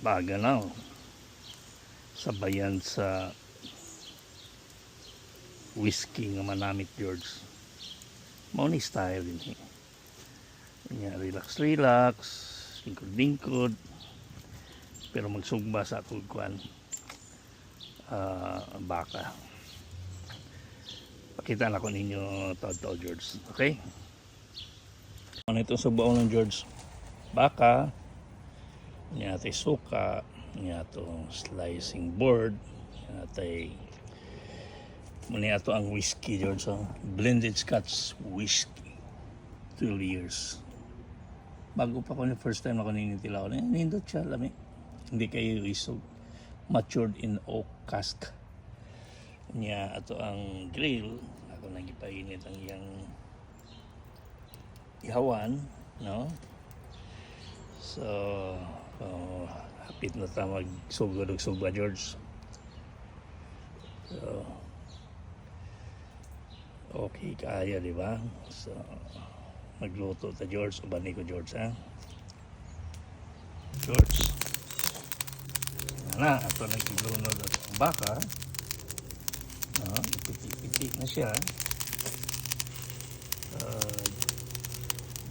baga na sabayan sa whiskey nga manamit George. Mauni style din relax lingkod pero magsugba sa akong kuan baka. Pakita na ko ninyo tawad George. Okay, ano itong subaon ng George? Baka niya tay suka, niya itong slicing board, niya tay muna ito ang whiskey George. So, blended Scotch whiskey 2 years. Bago pa ko na first time ako ninitilaw na nindot siya lami, hindi kayo isog, matured in oak cask niya. Ito ang grill ako nagipainit ang iyang ihawan, no? So hapit na ta magsugod George. So okay kaya, di ba? So magluto ta George, ubani ko George ha. George na ito nagilunod ang baka, ipitik na siya.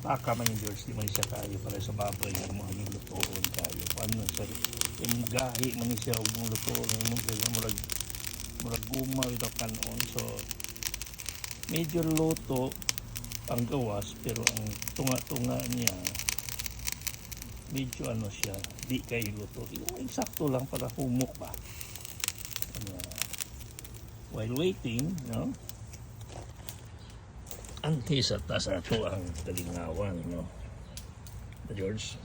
Baka man yung George, di man siya kayo para sa baboy ng mga lutoon kayo. Ano siya, yung gahi man siya huwag mong lutoon, murag gumaw ito kanon. So medyo luto ang gawas, pero ang tunga-tunga niya medyo ano siya, di kayo luto. Yung eksakto lang para humok ba. While waiting, no? Antes at sa ito ang kalingawan, no? George,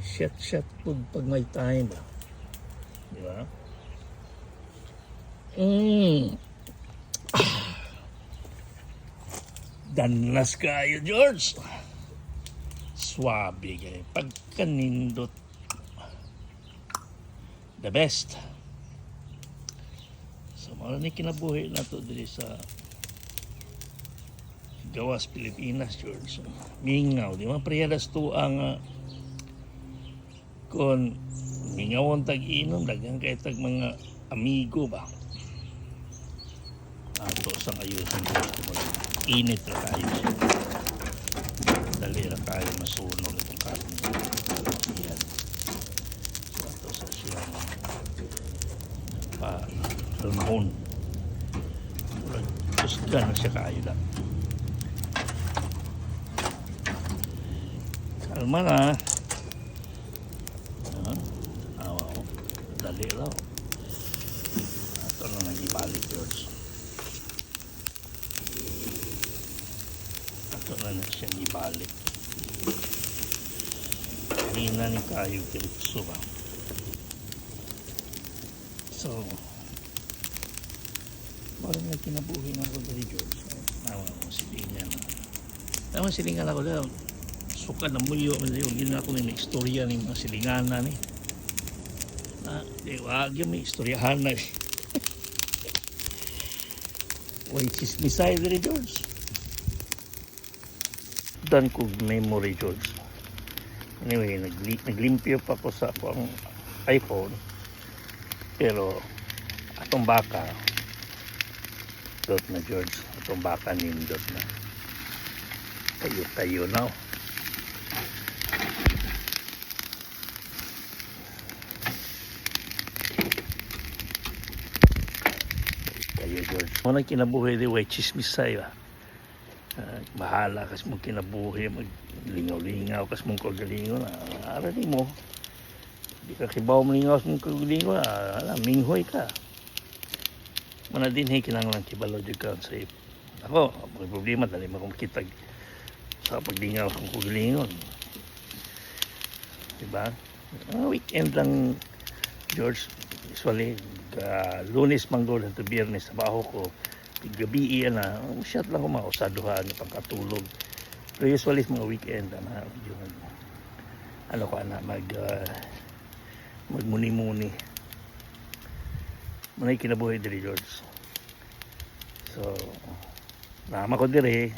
shot pag may time ba? Di ba? Danlas kayo George, swabe kayo pagkanindot, the best. So mga ni kinabuhi na to diri sa gawas Pilipinas George. Mingaw, di man priyadas to ang kon mingawon tag-inom, dagang kay tag mga amigo ba. Ato sa ayusin init na tayo siya. Dali na tayo masunog itong karne. Yan. So ato sa siya pa-almahon. Kusga na siya kayo na. Kalma na. Dali lang. Ito na nag-ibalik George. Ito na siya ibalik. Hina ni kayo kiritso ba. So parang na kinabuhi na ako dali George. Nawa mo silingan na. Tama silingan ako daw. Suka na muyo. Yung gina ako na istorya ng mga silinganan eh. Wag yung may istoryahan na way chismisay diri George. Dan ko memory George. Anyway, naglimpyo pa ko sa akong iPhone, pero atong baka dot na George, atong baka nindot na tayo na. George, muna kinabuhi di way chismisay ba. Bahala kas mong kinabuhi, maglingaw-lingaw kas mong kagalingon. Ara di mo, di ka kibaw malingaw kas mong kagalingon, minghoy ka. Muna din kinanglan kibalo di ka sa ako, may problema dali mo kong kitag sa paglingaw kong kagalingon, diba? Weekend lang George, usually Lunes manggol at Biyernes sa baho ko, gabi na shot lang ko mga usaduhan ng pagkatulog. Pero usually mga weekend na yung ano ko na magmuni-muni manay kinabuhi diri George. So nama ko diri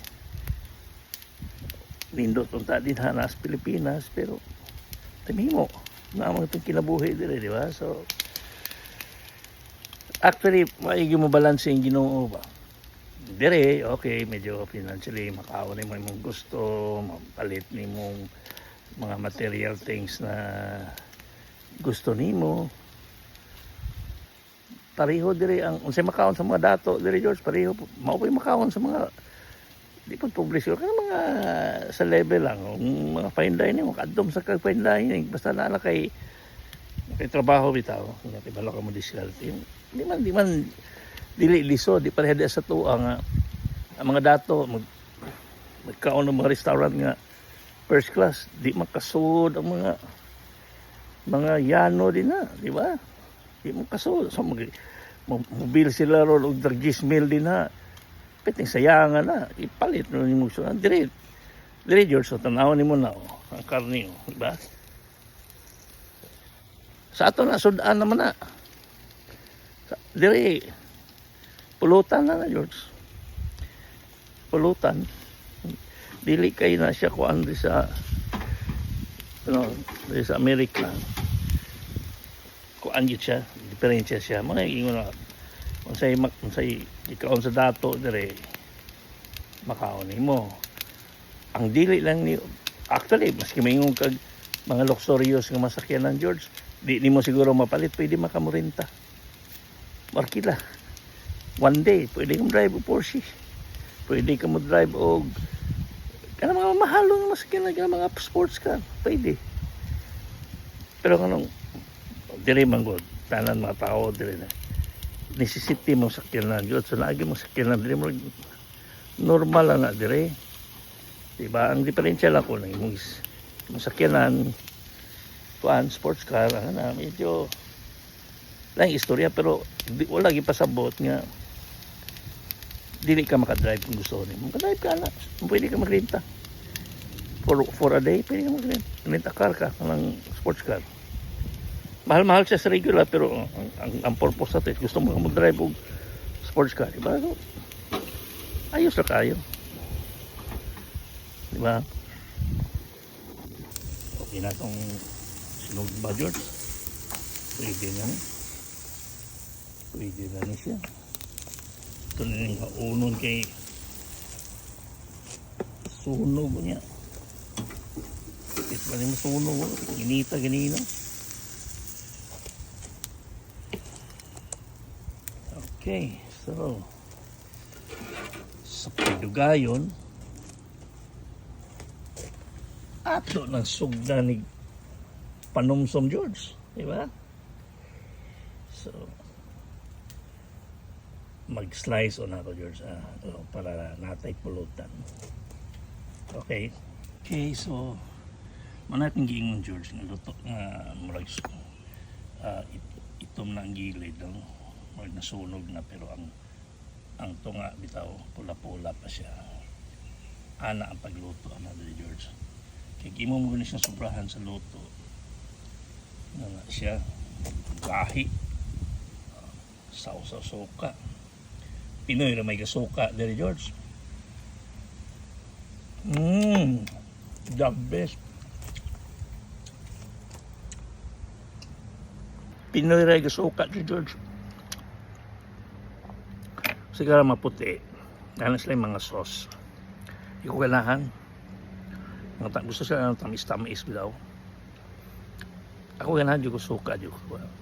nindot unta din hanas Pilipinas, pero timimo na mga itong kinabuhi dire, di ba? So actually maigi mo balance yung Ginoo ba dire. Okay, medyo financially makaon mo imong gusto, mapalit ni mong mga material things na gusto nimo. Pareho dire ang unsay makaon sa mga dato dire, George, pareho mao pay makaon sa mga di pa publisher kana mga sa level lang mga fine dining kadtom sa kag fine dining basta na kay trabaho bitaw nga tibalo ka mo diskarte di man dili liso di pareha sa tuwa nga ang mga dato magkaon ng mga restaurant nga first class di makasud ang mga yano din na, di ba? Di makasud so mobil sila ron og dragis meal din na piting sayangan na ipalit no nimo so dire George so tanawon nimo na ang karne di ba? Sa ato na sudan naman na dire pulutan na George, pulutan dili kay na siya kuan sa sa Amerika kuan gyud siya diferensya siya mga ingon na unsay ikaon sa dato dire makaon nimo ang dili lang ni actually maski maingon kag mga luxurious nga masakyanan George di nimo siguro mapalit pwede makamurinta markila one day pwede kang drive o Porsche pwede ka mo drive og kana mga mahalo nga masakyanan kana mga sports car pwede pero kanang dire man god tanan mga tao dire na necessity mo sakyanan gyud so naagi mo sakyanan dire mo normal na dire diba ang diferensya lang ko nang imong sakyanan kuan sports car na medyo lang istorya pero wala gipasabot nga dili ka makadrive kung gusto nimo makadrive ka na pwede ka magrenta for a day pwede ka magrenta car ka ng sports car. Mahal-mahal siya sa regular pero ang purpose natin gusto mo mag-drive og sports car diba so, ayos na kayo diba okay na itong sinug budget pwede na ni siya ito na yung kaunon kay sunog niya ito pa rin masunog ginita ganina. Okay, so sa pagdugayon ato ng sugda ni Panumsom George, di ba? So mag-slice on ako George para natay pulutan. Okay, so manating giingon George nga luto nga murag itom na ang gilid ng nasunog na pero ang tunga bitaw pula-pula pa siya ana ang pagluto ana dili George kay imo mo siya sobrahan sa luto na siya gahi sausaw suka Pinoy na may kasuka dili George the best Pinoy na may kasuka George sigara maputi ganas lang mga sauce iko ganahan gusto sila ng tamis-tamis daw ako ganahan yung suka yung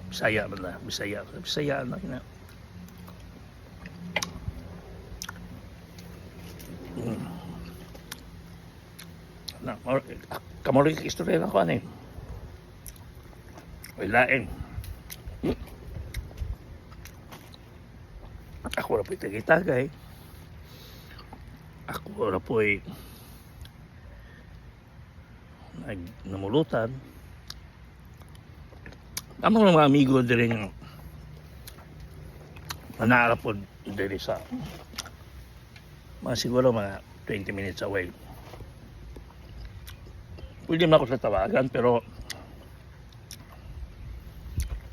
bisaya man na bisaya na kina kamulik istorya lang ko ano lain ako na po'y tagay-tagay ako na po'y namulutan among mga amigo din nga manarapod din sa mga siguro mga 20 minutes away pwede mo ako sa tawagan pero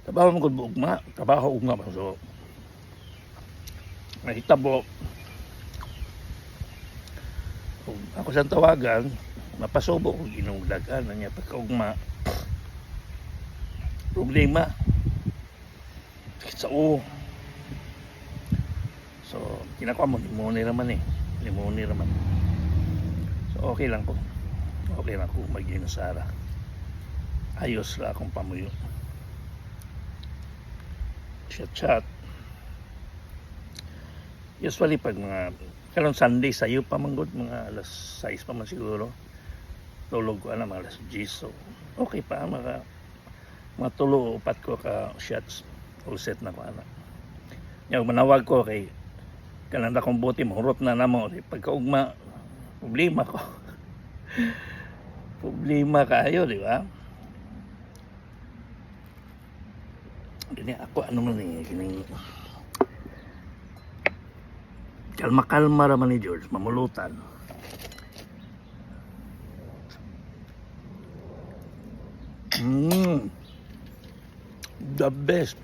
trabaho ugma so mahitabo ako sa tawagan mapasubo kung inungdagan na niya pagkaugma problema sa uo. So kinakuha mo pneumonia naman so okay lang ko mag-inusara, ayos ra akong pamuyo, chat. Usually pag mga karon Sunday sayo pa manggod, mga alas 6 pa man siguro tulog ko mga alas 10, so okay pa mga tulo upat ko ka shots all set na ko yung manawag ko kay kanang akong buti mahurot na namo pagkaugma problema ko problema kayo, di ba? Gini ako man gini kalma raman ni George, mamulutan. The best.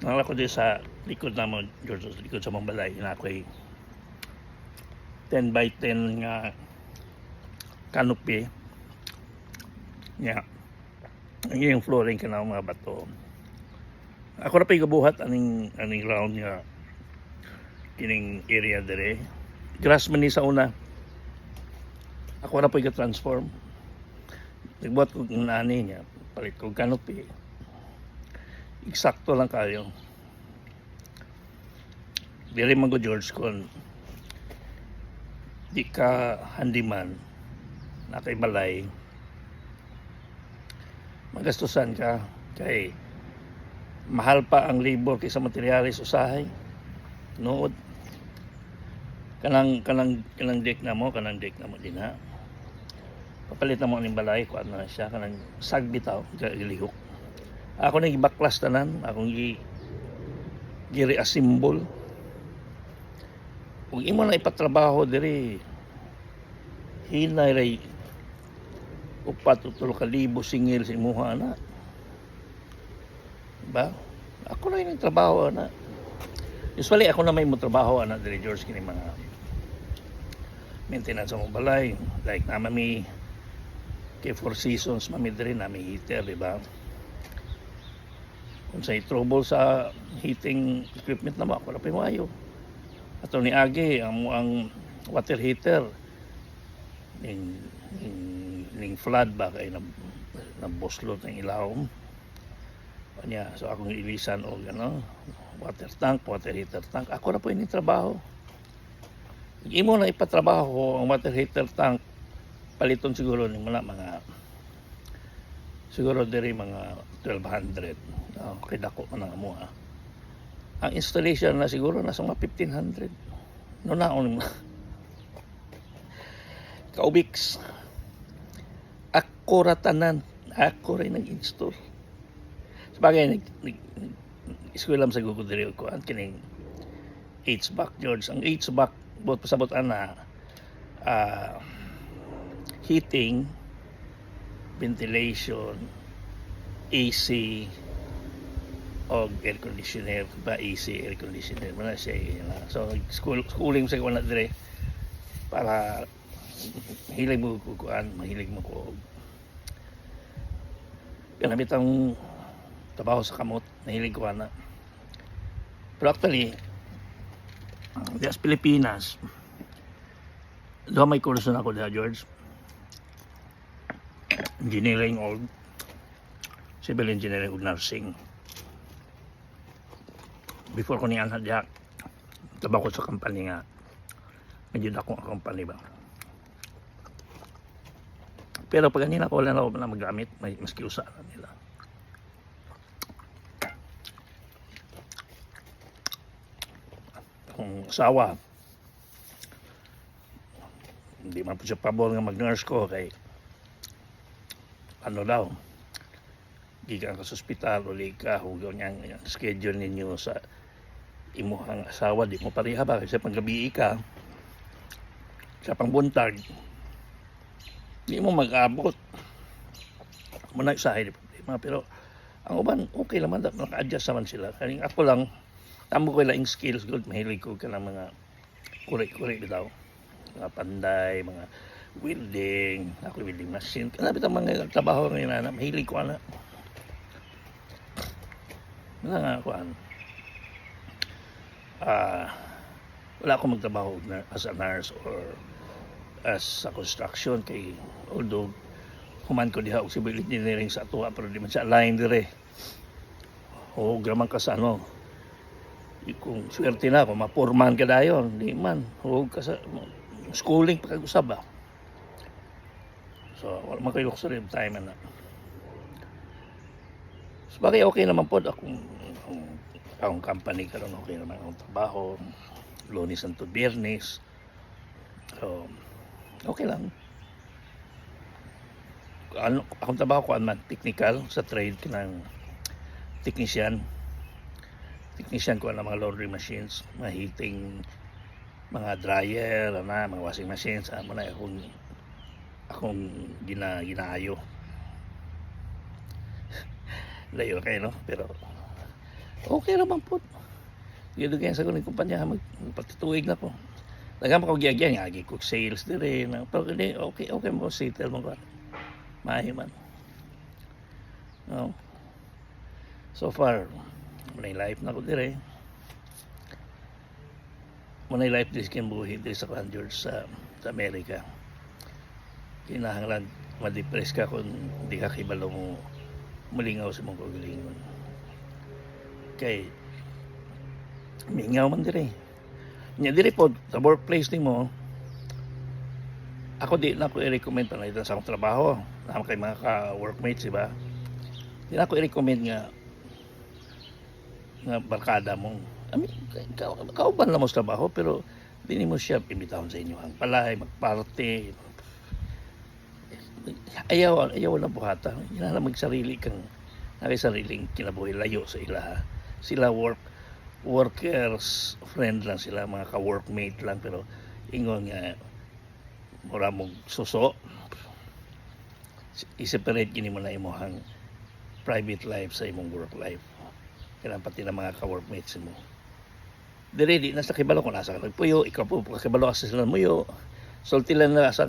Nalala ko din sa likod naman, George, sa likod sa Mambalay, na ako'y 10 by 10 nga canopy. Yeah. Ang yung flooring ka na mga bato. Ako na pa ikabuhat aning round nga kining area dire. Grass man ni sa una. Ako na pa ika-transform. Nagbuhat ko ng nani niya. Palit ko canopy. Eksakto lang kayo. Diri man ko George kon di ka handyman na kay balay magastusan ka kay mahal pa ang labor kaysa materialis usahay nood kanang deck na mo din ha, papalit na mo ang balay ko ano siya kanang sagbitaw gilihok ako nang ibaklas tanan akong gi-reassemble kung imo na ipatrabaho diri hinay ray upat o 3,000 singil sa imuha na ba? Ako na yung trabaho na. Usually ako na may mo trabaho na diri George kini mga maintenance sa balay. Like naman may kay 4 seasons mami diri na may heater, di ba? Kung say trouble sa heating equipment na ako na pimayo. Ato ni Agi ang water heater ning flood ba kay na boslot ng ilawom. Kanya, so akong ilisan o water heater tank. Ako na po ini trabaho. Imo na ipatrabaho ang water heater tank paliton siguro ni mga siguro diri mga 1,200. Okay dako man ang amo. Ang installation na siguro nasa mga 1,500. No naon Kaubix. Ako ratanan. Ako rin nag-install. Sabagay, nag-eskwela sa Google diri ko ang kining HVAC George. Ang HVAC, buot pasabot na heating, ventilation, AC, o air conditioner ba AC air conditioner man siya so schooling sa kuan dire para mahilig mo ko kanabit ang trabaho sa kamot nahilig ko na pero actually sa Pilipinas doon may kurso na ako na George engineering o civil engineering o nursing. Before ko niyan hadya trabaho ko sa company nga medyo akong company ba pero pag ganyan ako wala na ako na magamit may maski usa na nila akong asawa hindi man po siya pabor nga mag-nurse ko kay ano daw gikan ka sa ospital o ka hugaw niyang schedule ninyo sa imuhang asawa di mo pareha ba kasi panggabi ka sa pangbuntag di mo mag-abot muna isahay di problema pero ang uban okay naman naka-adjust naman sila kaning ako lang tamo ko lang skills good mahilig ko ka ng mga kuri-kuri daw mga panday mga welding, ako welding machine. Kanapit ang mga trabaho ngayon na mahilig ko na. Wala nga ako wala akong magtrabaho as a nurse or as sa construction kay although human ko diha og civil engineering sa atuwa pero di man siya align dire. O graman ka sa ano. Kung swerte na ako, mapurman ka dayon, di man. Huwag ka sa schooling pa kag-usab ba. So, wala man kayo luxury time na. So, bagay okay naman po akong company karon okay naman akong trabaho. Lunes to Biyernes. So, okay lang. Akong trabaho ko man technical sa trade kinang technician ko ng mga laundry machines, mga heating, mga dryer, mga washing machines, mo na akong ginaayo. Layo kayo, no? Pero okay naman po. Dito kaya sa kuning kumpanya, magpatituig na po. Nagama ko giyagyan, agi ko sales dire na. Pero okay mo, settle mo ka. Mahiman. No? So far, munay life na ko dire. Munay life dis kin buhi dire sa George sa Amerika. Kinahanglan ma-depress ka kung di ka kibalo mo mulingaw sa mong kagalingon. Kay mingaw man dire. Nya dire po sa workplace nimo. Ako di na ko i-recommend pa na sa akong trabaho. Naman kay mga ka-workmates, diba? Di na ko i-recommend nga barkada mo. I mean, kauban lang mo sa trabaho, pero di mo siya imbitahon sa inyo. Ang palay, magparty. Ayaw na buhata. Yan na magsarili kang nakisariling kinabuhi layo sa ila. Sila workers, friend lang sila, mga ka-workmate lang, pero ingon nga, mura mong suso. I-separate gini mo na imong private life sa imong work life. Kailan pati ng mga ka-workmates mo. Dire di nasa kibalo ko nasa nagpuyo, ikaw po kibalo ka sa sila muyo. Sulti lang na sa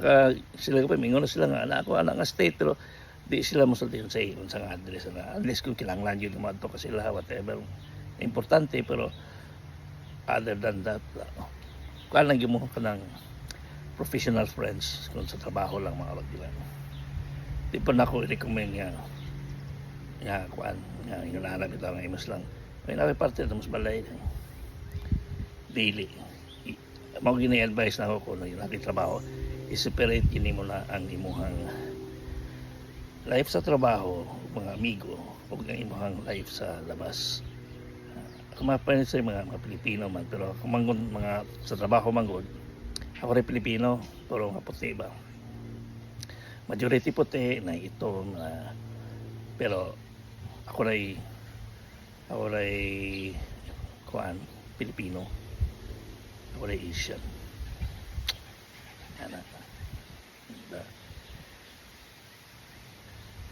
sila pa mingon sila nga anak nga state pero di sila mo sulti sa iyon sa address na unless kung kinahanglan yun mo adto ka sila whatever. Importante pero other than that kuan lang mo kanang professional friends kung sa trabaho lang mga bagdilan. Di pa na ko recommend nga kuan nga inaanap ito nga imas lang may parte ito mas balay daily mao gini-advise na ako kung trabaho i-separate kini mo na ang imuhang life sa trabaho mga amigo o ang imuhang life sa labas. Ako mapanit sa mga Pilipino man pero kung mga sa trabaho manggod ako rin Pilipino pero nga puti ba majority puti na ito na pero ako ray kuan Pilipino ako ray Asian yan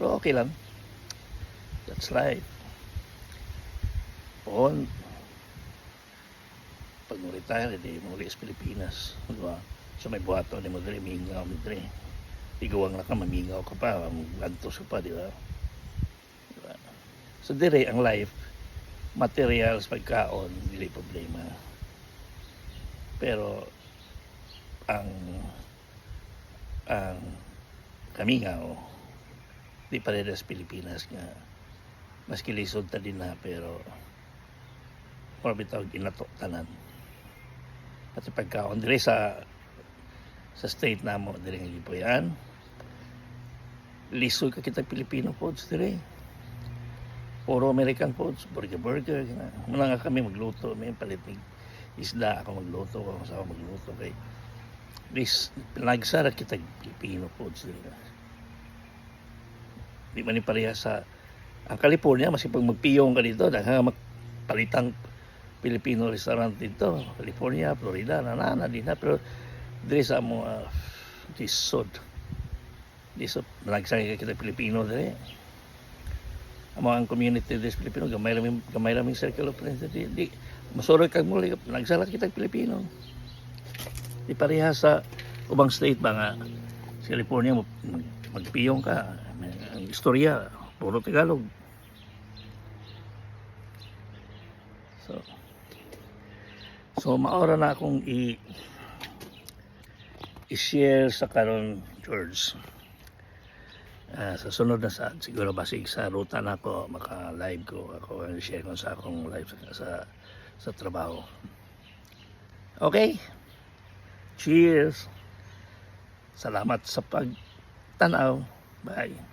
pero okay lang that's life on pag mo-retire di mo ulit sa Pilipinas diba? So may buhato di mo dali mingaw mo dali iguwang na ka mamingaw ka pa gantos ka pa di ba? So dire ang life, materials, pagkaon, dili problema. Pero ang kamingaw di pa rin sa Pilipinas nga mas kilisod ta din na pero mabitaw ginato tanan. Pati pagkaon dire sa state namo dire nga gipuyan. Lisoy ka kita Pilipino foods dire. Puro American foods, burger. Muna nga kami magluto, may palit ng isda ako magluto, ako sa magluto kay this pinagsara kita Filipino foods din. Di man ni pareha sa ang California, mas pag magpiyong ka dito, dahil magpalitang Filipino restaurant dito, California, Florida, nanana din na, pero dito sa mo disod. Dito pinagsara kita Filipino din. Ang community des Pilipino gamay raming circle of friends di masuro kag muli nagsala kita Pilipino di pareha sa ubang state ba nga Sa California, magpiyong ka. Ang istorya, puro Tagalog. So maora na akong i-share sa karon, George. Sa sunod na siguro basig sa ruta na ako, maka-live ko ako, i-share ko sa akong live sa trabaho. Okay? Cheers! Salamat sa pagtanaw. Bye!